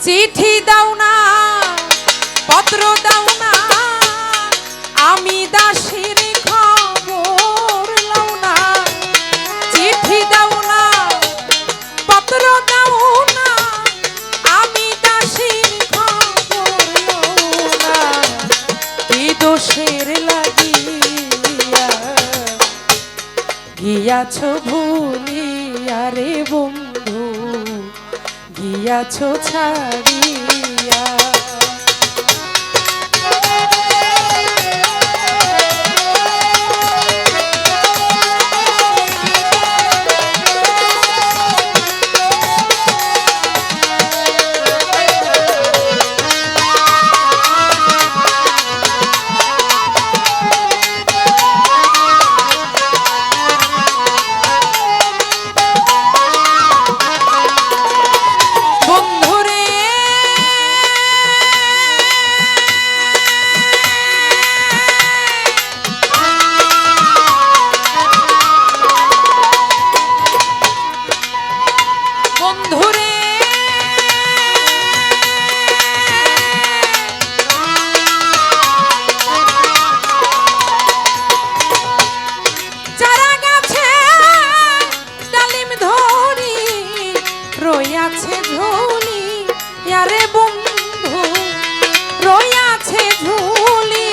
চিঠি দাও না পত্র দাও না আমি দাসীর খবর লও না চিঠি দাও না পত্র দাও না আমি দাসীর খবর লও না কি দোষের লাগিয়া গিয়াছ ভুলিয়া রে বন্ধু গিয়াছ ছাড়িয়া রইয়াছে ঝুলি ইয়ারে বন্ধু রইয়াছে ঝুলি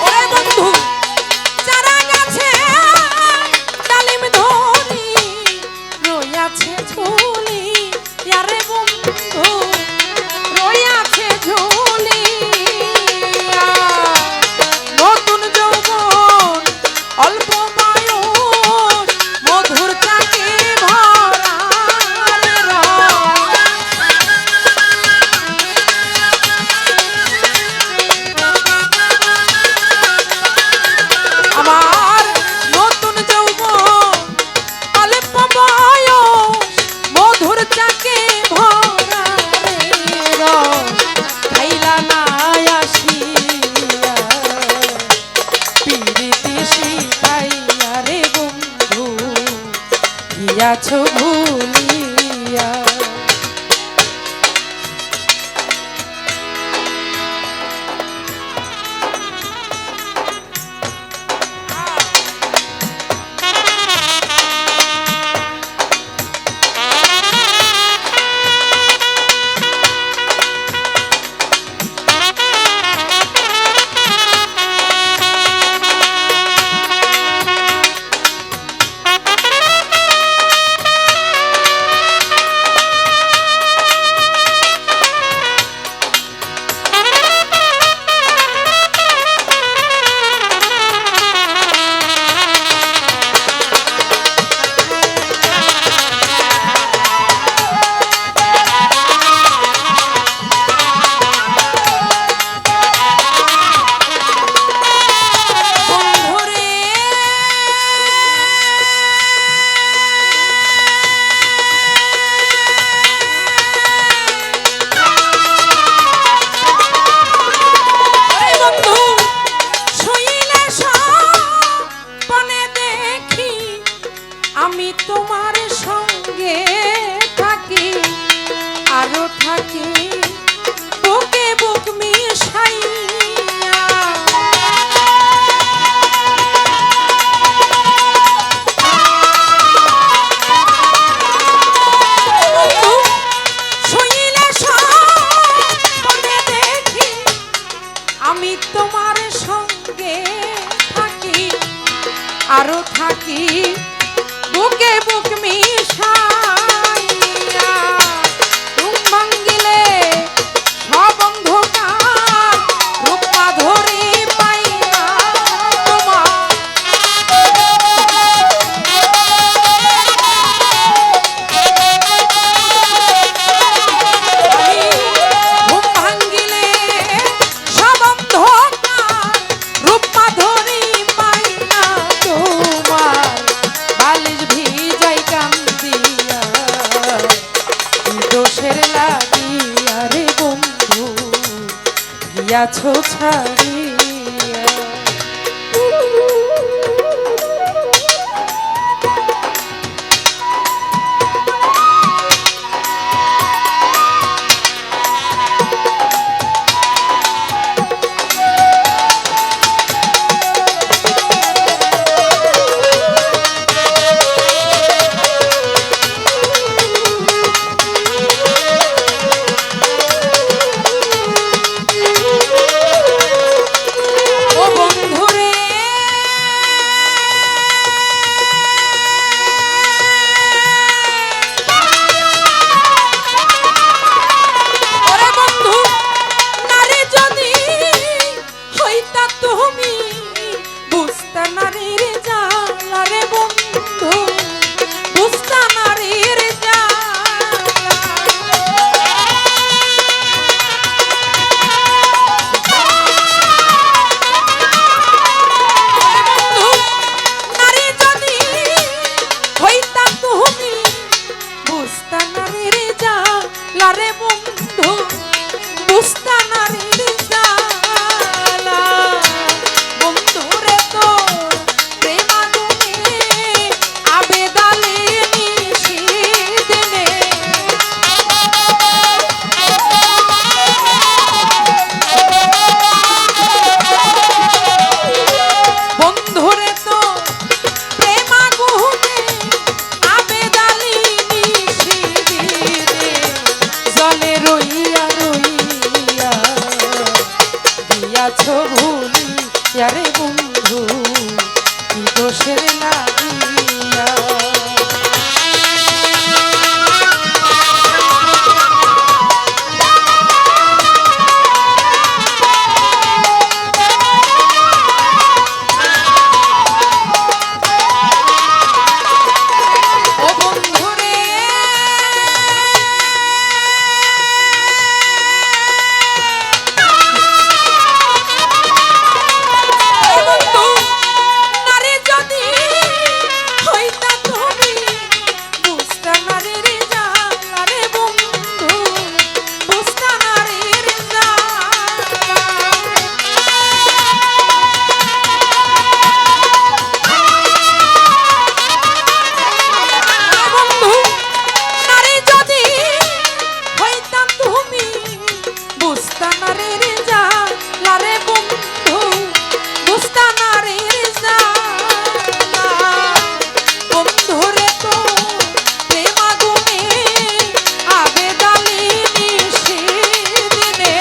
ওরে বন্ধু চারা গাছে ডালিম ধরি রইয়াছে ঝুলি ইয়ারে বন্ধু রইয়াছে ঝুলি অল্প বয়স মধুর চাকে ভরা আমার নতুন যৌবন অল্প বয়স মধুর চাকে ভরা খাইলা না আসিয়া পিরিতি শিখাইয়া রে বন্ধু গিয়াছ ভুলিয়া আমি তোমার সঙ্গে থাকি আরো থাকি বুকে বুক মিশাইয়া শুইলে স্বপ্নে দেখি আমি তোমার সঙ্গে থাকি আরো থাকি বুকে বুক মিশাইয়া ঘুম ভাঙিলে সব অন্ধকার রূপ মাধুরী পাইয়া তোমার ঘুম ভাঙিলে সব অন্ধকার রূপ মাধুরী পাইয়া তোমার বালিশ ভিজাই কান্দিয়া দোষের লাগিয়া রে বন্ধু গিয়াছ ছাড়িয়া লাগিয়া ও বন্ধুরে ও বন্ধু নারী যদি হইতা তুমি বুঝতা নারীর জ্বালা রে বন্ধু বুঝতা নারীর জ্বালা বন্ধু নারী যদি হইতাম তুমি বুঝতা নারীর জ্বালা রে বন্ধু বুঝতা নারীর জ্বালা বন্ধুরে তো প্রেম আগুনে আবেদালি নিশিদিনে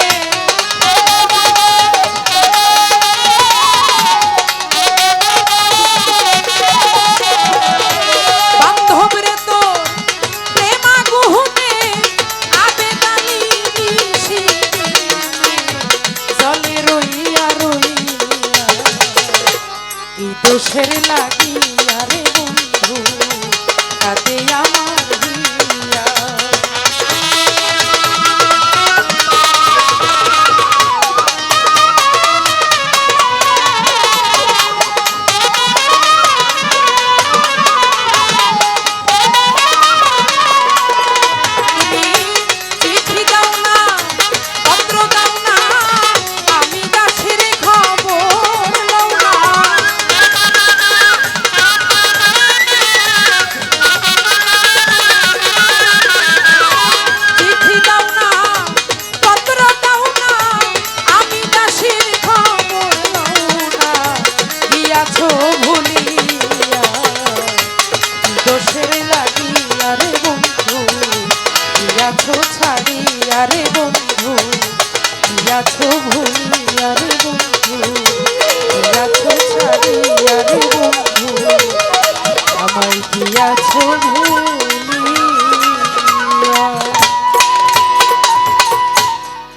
বান্ধবরে তো প্রেম আগুনে আবেদালি নিশিদিনে জলে রইয়া রইয়া কি দোষের লাগিয়া রে বন্ধু কাঁদে আমার হিয়া তুমি চিঠি দাও না পত্র দাও না আমি দাসের খবর লও না চিঠি দাও না পত্র দাও না আমি দাসের খবর লও না গিয়াছ ভুলিয়া কি দোষের লাগিয়া রে বন্ধু গিয়াছ ছাড়িয়া রে বন্ধু গিয়াছ ভুলিয়া রে বন্ধু গিয়াছ ছাড়িয়া রে বন্ধু আমায় গিয়াছ ভুলিয়া